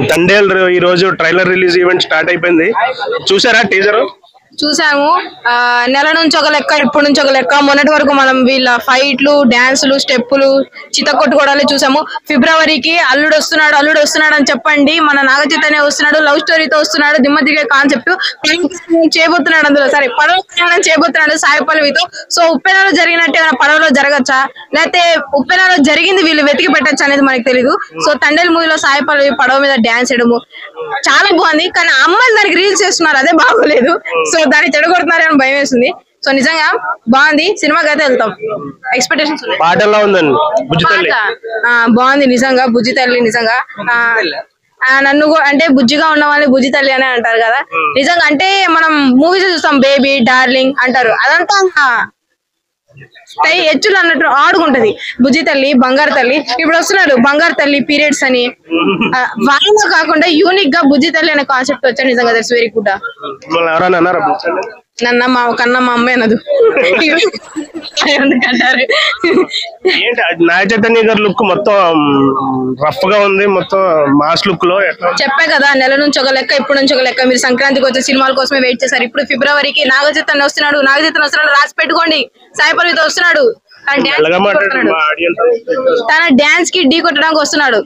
తండేల్ ఈ రోజు trailer release event start అయిపోయింది. చూసారా టీజర్? చూసాము. నెల నుంచి ఒక లెక్క, ఇప్పటి నుంచి ఒక లెక్క. మొన్నటి వరకు మనం వీళ్ళ ఫైట్లు, డాన్సులు, స్టెప్పులు, చిత్త కొట్టుకోవడాలే చూసాము. ఫిబ్రవరికి అల్లుడు వస్తున్నాడు అని చెప్పండి. మన నాగచైతన్య వస్తున్నాడు, లవ్ స్టోరీతో వస్తున్నాడు, దిమ్మ తిరిగే కాన్సెప్ట్ చేయబోతున్నాడు. అందులో సరే పడవ ప్రయాణం చేయబోతున్నాడు సాయి పల్లవితో. సో ఉప్పెనలో జరిగినట్టు ఏమైనా పడవలో జరగచ్చా, లేకపోతే ఉప్పెనలో జరిగింది వీళ్ళు వెతికి పెట్టచ్చు అనేది మనకు తెలీదు. సో తండేల్ మూవీలో సాయి పల్లవి పడవ మీద డాన్స్ వేయడము చాలా బాగుంది. కానీ అమ్మాయిలు దానికి రీల్స్ చేస్తున్నారు, అదే బాగోలేదు. సో దాన్ని చెడగొడుతున్నారని భయం వేస్తుంది. సో నిజంగా బాగుంది. సినిమాకి అయితే వెళ్తాం. ఎక్స్పెక్టేషన్స్ బాగుంది నిజంగా. బుజ్జి తల్లి నిజంగా నన్ను అంటే బుజ్జిగా ఉన్న వాళ్ళని బుజ్జి తల్లి అని అంటారు కదా. నిజంగా అంటే మనం మూవీస్ చూస్తాం, బేబీ డార్లింగ్ అంటారు, అదంతా హెచ్చులు అన్నట్టు ఆడుకుంటది. బుజ్జి తల్లి, బంగారు తల్లి. ఇప్పుడు వస్తున్నారు బంగారు తల్లి పీరియడ్స్ అని. వాళ్ళలో కాకుండా యూనిక్ గా బుజ్జి తల్లి అనే కాన్సెప్ట్ వచ్చాడు. నిజంగా దట్స్ వెరీ గుడ్. నన్న మా కన్నా మా అమ్మాయి అనదు. నాగ చైతన్య గారి లుక్ మొత్తం రఫ్ గా ఉంది, మొత్తం మాస్ లుక్ లో. చెప్పే కదా నెల నుంచి ఒక లెక్క, ఇప్పుడు నుంచి ఒక లెక్క. మీరు సంక్రాంతికి వచ్చే సినిమాల కోసమే వెయిట్ చేశారు. ఇప్పుడు ఫిబ్రవరికి నాగ చైతన్య వస్తున్నాడు, రాసి పెట్టుకోండి. సాయి పల్లవితో వస్తున్నాడు. తన డాన్స్ కి ఢీ కొట్టడానికి వస్తున్నాడు.